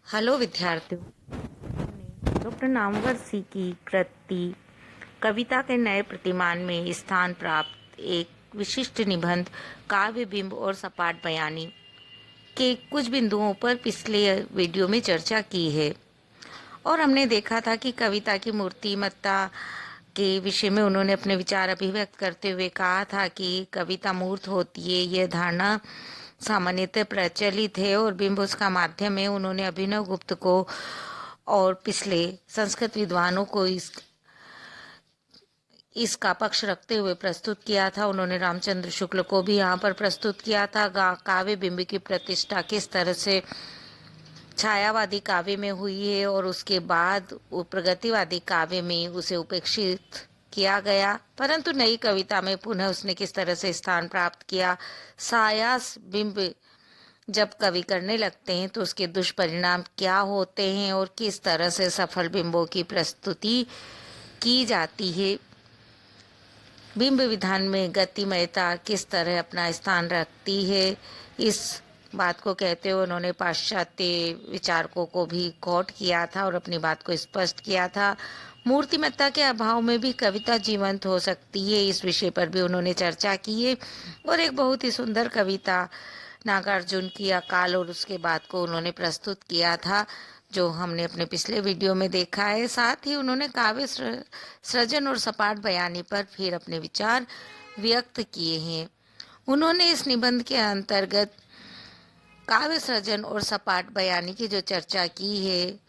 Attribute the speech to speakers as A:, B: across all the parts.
A: Hello विद्यार्थियों, doctor Namvar सी की कृति कविता के नए प्रतिमान में स्थान प्राप्त एक विशिष्ट निबंध काव्य बिंब और सपाट बयानी के कुछ बिंदुओं पर पिछले वीडियो में चर्चा की है और हमने देखा था कि कविता की मूर्तिमत्ता के विषय में उन्होंने अपने विचार अभिव्यक्त करते हुए कहा था कि कविता मूर्त होती है। यह धारणा सामान्यतः प्रचलित है और बिंब उसका माध्यम है। उन्होंने अभिनव गुप्त को और पिछले संस्कृत विद्वानों को इसका पक्ष रखते हुए प्रस्तुत किया था। उन्होंने रामचंद्र शुक्ल को भी यहाँ पर प्रस्तुत किया था। काव्य बिंब की प्रतिष्ठा किस तरह से छायावादी काव्य में हुई है और उसके बाद प्रगतिवादी काव्य में उसे उपेक्षित किया गया, परंतु नई कविता में पुनः उसने किस तरह से स्थान प्राप्त किया। सायास बिंब जब कवि करने लगते हैं तो उसके दुष्परिणाम क्या होते हैं और किस तरह से सफल बिंबों की प्रस्तुति की जाती है। बिंब विधान में गतिमयता किस तरह अपना स्थान रखती है, इस बात को कहते हुए उन्होंने पाश्चात्य विचारकों को भी कोट किया था और अपनी बात को स्पष्ट किया था। मूर्तिमत्ता के अभाव में भी कविता जीवंत हो सकती है, इस विषय पर भी उन्होंने चर्चा की है और एक बहुत ही सुंदर कविता नागार्जुन की अकाल और उसके बाद को उन्होंने प्रस्तुत किया था, जो हमने अपने पिछले वीडियो में देखा है। साथ ही उन्होंने काव्य सृजन और सपाट बयानी पर फिर अपने विचार व्यक्त किए हैं। उन्होंने इस निबंध के अंतर्गत काव्य सृजन और सपाट बयानी की जो चर्चा की है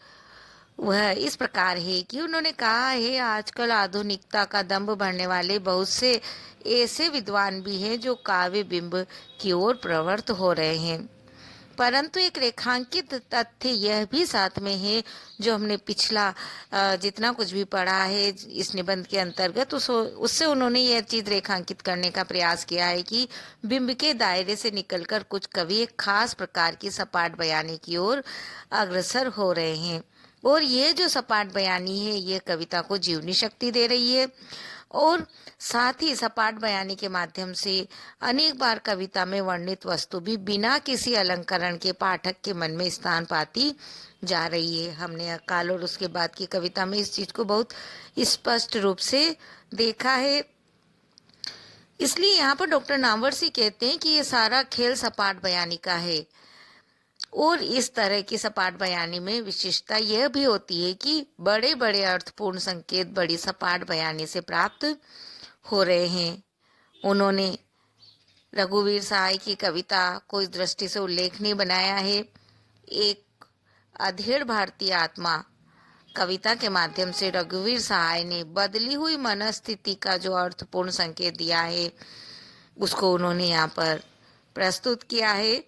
A: वह इस प्रकार है कि उन्होंने कहा है, आजकल आधुनिकता का दंभ भरने वाले बहुत से ऐसे विद्वान भी हैं जो काव्य बिंब की ओर प्रवृत्त हो रहे हैं, परंतु एक रेखांकित तथ्य यह भी साथ में है जो हमने पिछला जितना कुछ भी पढ़ा है इस निबंध के अंतर्गत उससे उन्होंने यह चीज रेखांकित करने का प्रयास किया है कि बिंब के दायरे से निकलकर कुछ कवि एक खास प्रकार की सपाट बयानी की ओर अग्रसर हो रहे हैं और ये जो सपाट बयानी है ये कविता को जीवनी शक्ति दे रही है और साथ ही सपाट बयानी के माध्यम से अनेक बार कविता में वर्णित वस्तु भी बिना किसी अलंकरण के पाठक के मन में स्थान पाती जा रही है। हमने अकाल और उसके बाद की कविता में इस चीज को बहुत स्पष्ट रूप से देखा है। इसलिए यहाँ पर डॉक्टर नामवरसी कहते हैं कि ये सारा खेल सपाट बयानी का है और इस तरह की सपाट बयानी में विशेषता यह भी होती है कि बड़े बड़े अर्थपूर्ण संकेत बड़ी सपाट बयानी से प्राप्त हो रहे हैं। उन्होंने रघुवीर सहाय की कविता को इस दृष्टि से उल्लेखनीय बनाया है। एक अधेड़ भारतीय आत्मा कविता के माध्यम से रघुवीर सहाय ने बदली हुई मनस्थिति का जो अर्थपूर्ण संकेत दिया है उसको उन्होंने यहाँ पर प्रस्तुत किया है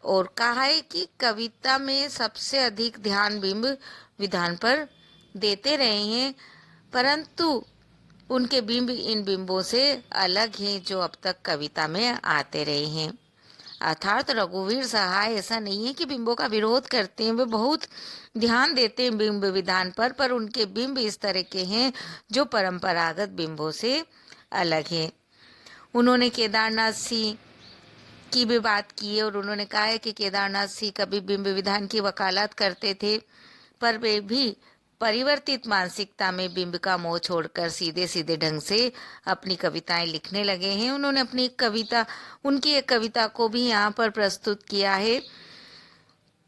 A: और कहा है कि कविता में सबसे अधिक ध्यान बिंब विधान पर देते रहे हैं, परंतु उनके बिंब इन बिंबों से अलग हैं जो अब तक कविता में आते रहे हैं। अर्थात रघुवीर सहाय ऐसा नहीं है कि बिंबों का विरोध करते हैं, वे बहुत ध्यान देते हैं बिंब विधान पर उनके बिंब इस तरह के हैं जो परंपरागत बिंबों से अलग हैं। उन्होंने केदारनाथ सिंह की भी बात की है और उन्होंने कहा है कि केदारनाथ सिंह कभी बिंब विधान की वकालत करते थे, पर वे भी परिवर्तित मानसिकता में बिंब का मोह छोड़कर सीधे सीधे ढंग से अपनी कविताएं लिखने लगे हैं। उन्होंने अपनी उनकी एक कविता को भी यहाँ पर प्रस्तुत किया है।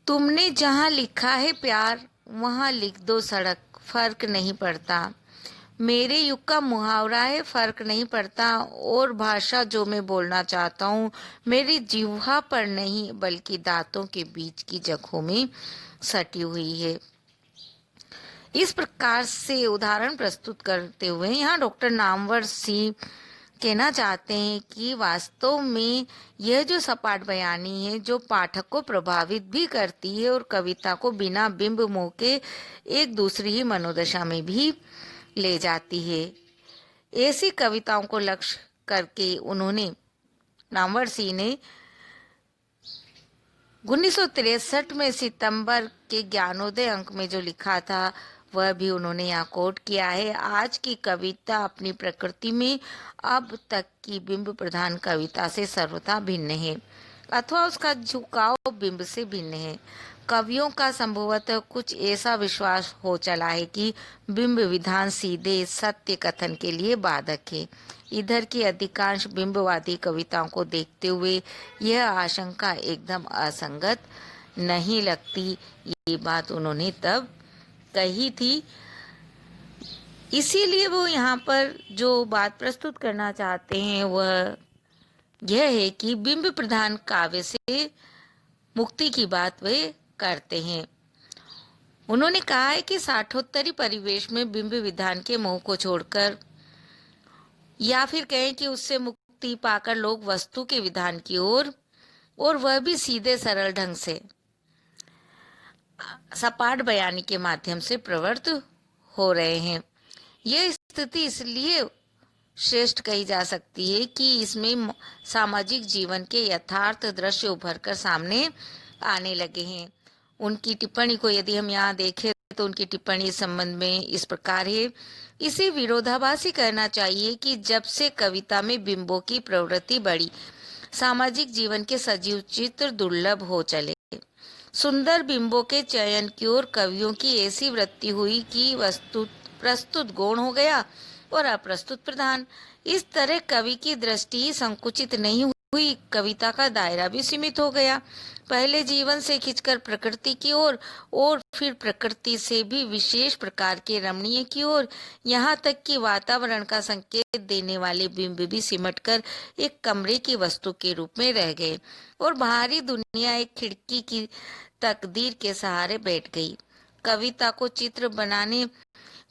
A: तुमने जहाँ लिखा है प्यार वहाँ लिख दो सड़क, फर्क नहीं पड़ता। मेरे युग का मुहावरा है, फर्क नहीं पड़ता। और भाषा जो मैं बोलना चाहता हूँ मेरी जिह्वा पर नहीं बल्कि दांतों के बीच की जगहों में सटी हुई है। इस प्रकार से उदाहरण प्रस्तुत करते हुए यहाँ डॉक्टर नामवर सिंह कहना चाहते हैं कि वास्तव में यह जो सपाट बयानी है जो पाठक को प्रभावित भी करती है और कविता को बिना बिंब मोह के एक दूसरी ही मनोदशा में भी ले जाती है। ऐसी कविताओं को लक्ष्य करके उन्होंने नामवर सिंह ने 1963 में सितंबर के ज्ञानोदय अंक में जो लिखा था वह भी उन्होंने यहाँ कोट किया है। आज की कविता अपनी प्रकृति में अब तक की बिंब प्रधान कविता से सर्वथा भिन्न है। अथवा उसका झुकाव बिंब से भिन्न है। कवियों का संभवतः कुछ ऐसा विश्वास हो चला है कि बिंब विधान सीधे सत्य कथन के लिए बाधक है। इधर की अधिकांश बिंबवादी कविताओं को देखते हुए यह आशंका एकदम असंगत नहीं लगती। ये बात उन्होंने तब कही थी। इसीलिए वो यहाँ पर जो बात प्रस्तुत करना चाहते हैं वह यह है कि बिंब प्रधान काव्य से मुक्ति की बात वे करते हैं। उन्होंने कहा है कि साठोत्तरी परिवेश में बिंब विधान के मोह को छोड़कर, या फिर कहें कि उससे मुक्ति पाकर लोग वस्तु के विधान की ओर, और वह भी सीधे सरल ढंग से सपाट बयानी के माध्यम से प्रवृत्त हो रहे हैं। यह स्थिति इसलिए श्रेष्ठ कही जा सकती है कि इसमें सामाजिक जीवन के यथार्थ दृश्य उभर कर सामने आने लगे हैं। उनकी टिप्पणी को यदि हम यहाँ देखें तो उनकी टिप्पणी इस संबंध में इस प्रकार है। इसे विरोधाभासी कहना चाहिए कि जब से कविता में बिंबों की प्रवृत्ति बढ़ी, सामाजिक जीवन के सजीव चित्र दुर्लभ हो चले। सुंदर बिंबों के चयन की ओर कवियों की ऐसी वृत्ति हुई कि वस्तु प्रस्तुत गौण हो गया और अप्रस्तुत प्रधान। इस तरह कवि की दृष्टि संकुचित नहीं हुई, कविता का दायरा भी सीमित हो गया। पहले जीवन से खिंचकर प्रकृति की ओर और फिर प्रकृति से भी विशेष प्रकार के रमणीय की ओर, यहाँ तक कि वातावरण का संकेत देने वाले बिंब भी सिमटकर एक कमरे की वस्तु के रूप में रह गए और बाहरी दुनिया एक खिड़की की तकदीर के सहारे बैठ गई। कविता को चित्र बनाने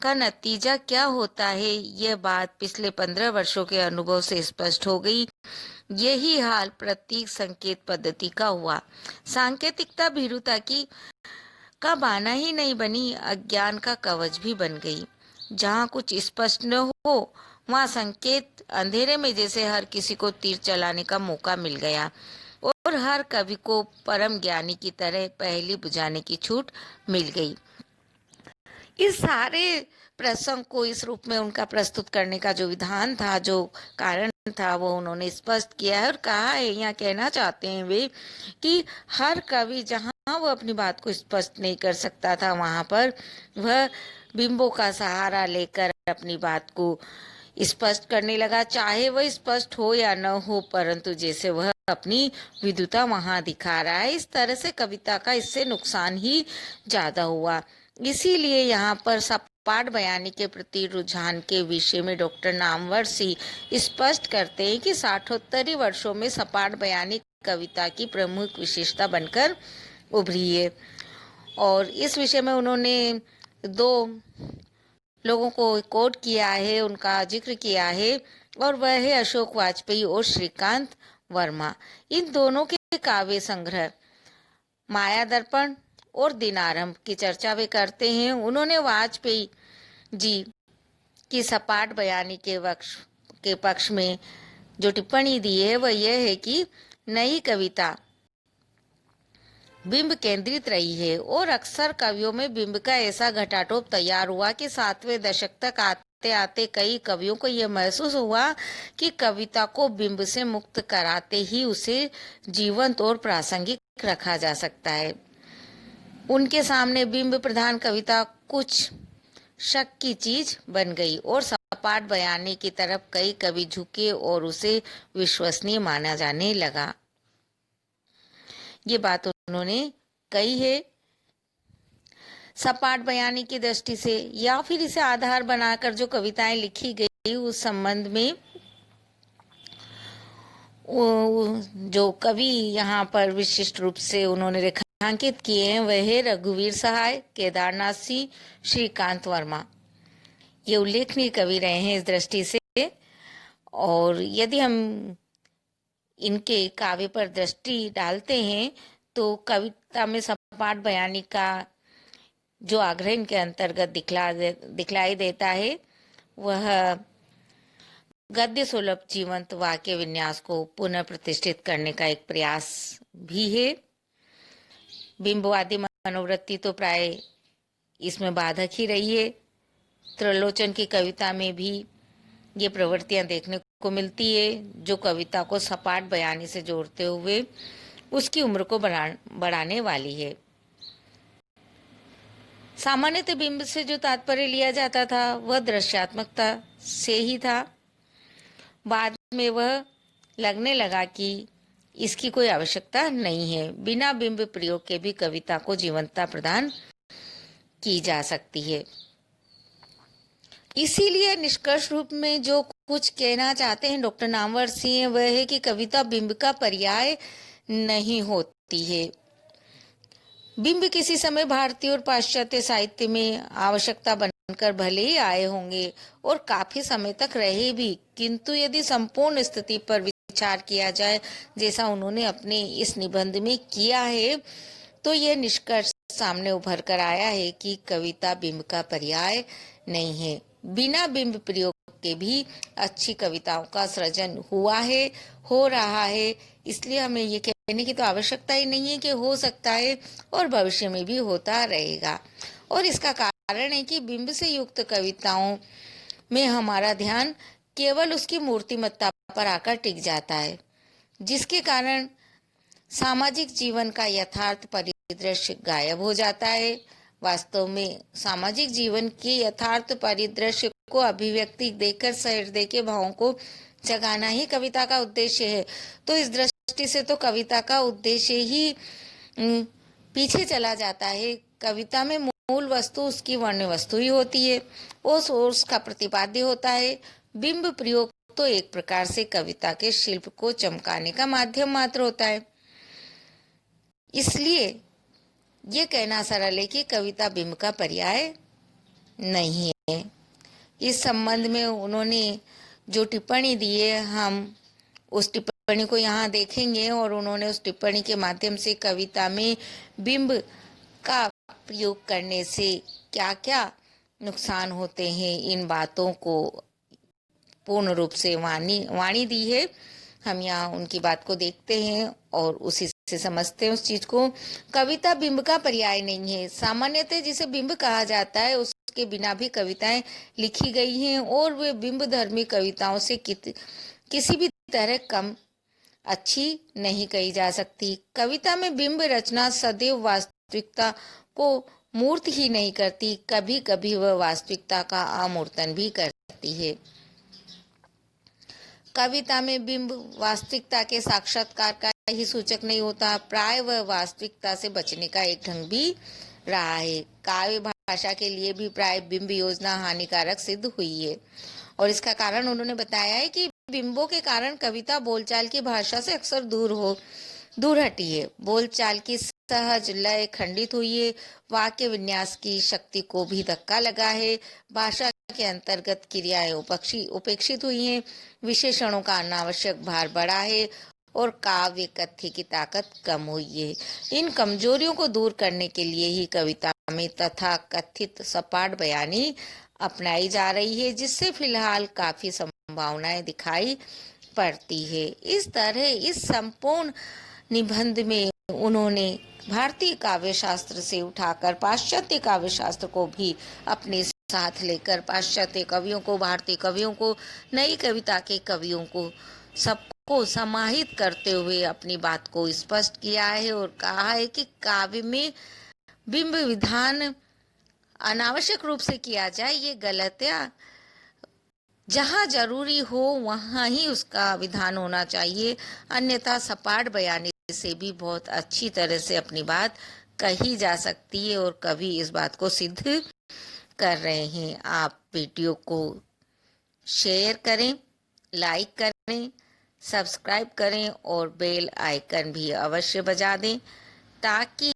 A: का नतीजा क्या होता है, यह बात पिछले 15 वर्षों के अनुभव से स्पष्ट हो गई। यही हाल प्रतीक संकेत पद्धति का हुआ। सांकेतिकता भीरुता का बाना ही नहीं बनी, अज्ञान का कवच भी बन गई। जहाँ कुछ स्पष्ट न हो वहाँ संकेत अंधेरे में जैसे हर किसी को तीर चलाने का मौका मिल गया और हर कवि को परम ज्ञानी की तरह पहेली बुझाने की छूट मिल गई। इस सारे प्रसंग को इस रूप में उनका प्रस्तुत करने का जो विधान था, जो कारण था, वो उन्होंने स्पष्ट किया है और कहा है, यहाँ कहना चाहते हैं वे कि हर कवि जहाँ वो अपनी बात को स्पष्ट नहीं कर सकता था वहाँ पर वह बिंबों का सहारा लेकर अपनी बात को स्पष्ट करने लगा। चाहे वह स्पष्ट हो या न हो, परंतु जैसे वह अपनी विद्वता वहाँ दिखा रहा है, इस तरह से कविता का इससे नुकसान ही ज्यादा हुआ। इसीलिए यहाँ पर सपाट बयानी के प्रति रुझान के विषय में डॉक्टर नामवर सिंह स्पष्ट करते हैं कि साठोत्तरी वर्षों में सपाट बयानी कविता की प्रमुख विशेषता बनकर उभरी है। और इस विषय में उन्होंने 2 लोगों को कोट किया है, उनका जिक्र किया है, और वह है अशोक वाजपेयी और श्रीकांत वर्मा। इन दोनों के काव्य संग्रह माया दर्पण और दिनारंभ की चर्चा वे करते हैं। उन्होंने वाजपेयी जी की सपाट बयानी के पक्ष में जो टिप्पणी दी है वह यह है कि नई कविता बिंब केंद्रित रही है और अक्सर कवियों में बिंब का ऐसा घटाटोप तैयार हुआ कि 7वें दशक तक आते आते कई कवियों को यह महसूस हुआ कि कविता को बिंब से मुक्त कराते ही उसे जीवंत और प्रासंगिक रखा जा सकता है। उनके सामने बिंब प्रधान कविता कुछ शक की चीज बन गई और सपाट बयानी की तरफ कई कवि झुके और उसे विश्वसनीय माना जाने लगा। ये बात उन्होंने कही है। सपाट बयानी की दृष्टि से या फिर इसे आधार बनाकर जो कविताएं लिखी गई उस संबंध में जो कवि यहाँ पर विशिष्ट रूप से उन्होंने रेखांकित किए हैं वह है रघुवीर सहाय, केदारनाथ सिंह, श्रीकांत वर्मा। ये उल्लेखनीय कवि रहे हैं इस दृष्टि से। और यदि हम इनके काव्य पर दृष्टि डालते हैं तो कविता में सपाट बयानी का जो आग्रह इनके अंतर्गत दिखलाई देता है वह गद्य सुलभ जीवंत वाक्य विन्यास को पुनः प्रतिष्ठित करने का एक प्रयास भी है। बिंबवादी मनोवृत्ति तो प्राय इसमें बाधक ही रही है। त्रिलोचन की कविता में भी ये प्रवृत्तियां देखने को मिलती है जो कविता को सपाट बयानी से जोड़ते हुए उसकी उम्र को बढ़ाने वाली है। सामान्यतः बिंब से जो तात्पर्य लिया जाता था वह दृश्यात्मकता से ही था। बाद में वह लगने लगा कि इसकी कोई आवश्यकता नहीं है। बिना बिंब प्रयोग के भी कविता को जीवंतता प्रदान की जा सकती है। इसीलिए निष्कर्ष रूप में जो कुछ कहना चाहते हैं डॉक्टर नामवर सिंह वह है कि कविता बिंब का पर्याय नहीं होती है। बिंब किसी समय भारतीय और पाश्चात्य साहित्य में आवश्यकता बनकर भले ही आए होंगे और काफी समय तक रहे भी, किंतु यदि संपूर्ण स्थिति पर विचार किया जाए जैसा उन्होंने अपने इस निबंध में किया है तो यह निष्कर्ष सामने उभर कर आया है कि कविता बिंब का पर्याय नहीं है। बिना बिंब प्रयोग के भी अच्छी कविताओं का सृजन हुआ है, हो रहा है। इसलिए हमें ये कहने की तो आवश्यकता ही नहीं है कि हो सकता है और भविष्य में भी होता रहेगा। और इसका कारण है कि बिंब से युक्त कविताओं में हमारा ध्यान केवल उसकी मूर्तिमत्ता पर आकर टिक जाता है, जिसके कारण सामाजिक जीवन का यथार्थ परिदृश्य गायब हो जाता है। वास्तव में सामाजिक जीवन के यथार्थ परिदृश्य को अभिव्यक्ति देकर सहृदय के भावों को जगाना ही कविता का उद्देश्य है। तो इस दृष्टि से तो कविता का उद्देश्य ही पीछे चला जाता है। कविता में मूल वस्तु उसकी वर्ण वस्तु ही होती है, उसका प्रतिपाद्य होता है। बिंब प्रयोग तो एक प्रकार से कविता के शिल्प को चमकाने का माध्यम मात्र होता है। इसलिए ये कहना सरल है कि कविता बिंब का पर्याय नहीं है। इस संबंध में उन्होंने जो टिप्पणी दी है हम उस टिप्पणी को यहाँ देखेंगे और उन्होंने उस टिप्पणी के माध्यम से कविता में बिंब का प्रयोग करने से क्या क्या नुकसान होते हैं इन बातों को पूर्ण रूप से वाणी दी है। हम यहाँ उनकी बात को देखते हैं और उसी से समझते हैं उस चीज को। कविता बिंब का पर्याय नहीं है। सामान्यतः जिसे बिंब कहा जाता है उसके बिना भी कविताएं लिखी गई हैं और वे बिंब धर्मी कविताओं से किसी भी तरह कम अच्छी नहीं कही जा सकती। कविता में बिंब रचना सदैव वास्तविकता को मूर्त ही नहीं करती, कभी कभी वह वास्तविकता का आमूर्तन भी करती है। कविता में बिंब वास्तविकता के साक्षात्कार का ही सूचक नहीं होता, प्राय वह वास्तविकता से बचने का एक ढंग भी रहा है। काव्य भाषा के लिए भी प्राय बिंब योजना हानिकारक सिद्ध हुई है और इसका कारण उन्होंने बताया है कि बिंबों के कारण कविता बोलचाल की भाषा से अक्सर दूर हटी है। बोलचाल की सहज लय खंडित हुई है, वाक्य विन्यास की शक्ति को भी धक्का लगा है, भाषा के अंतर्गत क्रियाएं उपेक्षित हुई हैं, विशेषणों का अनावश्यक भार बढ़ा है और काव्य कथ्य की ताकत कम हुई है। इन कमजोरियों को दूर करने के लिए ही कविता में तथा कथित सपाट बयानी अपनाई जा रही है, जिससे फिलहाल काफी संभावनाएं दिखाई पड़ती है। इस तरह इस संपूर्ण निबंध में उन्होंने भारतीय काव्य शास्त्र से उठाकर पाश्चात्य काव्य शास्त्र को भी अपने साथ लेकर पाश्चात्य कवियों को, भारतीय कवियों को, नई कविता के कवियों को सबको समाहित करते हुए अपनी बात को स्पष्ट किया है और कहा है कि काव्य में बिंब विधान अनावश्यक रूप से किया जाए ये गलत है। जहाँ जरूरी हो वहाँ ही उसका विधान होना चाहिए, अन्यथा सपाट बयानी से भी बहुत अच्छी तरह से अपनी बात कही जा सकती है और कवि इस बात को सिद्ध कर रहे हैं। आप वीडियो को शेयर करें, लाइक करें, सब्सक्राइब करें और बेल आइकन भी अवश्य बजा दें ताकि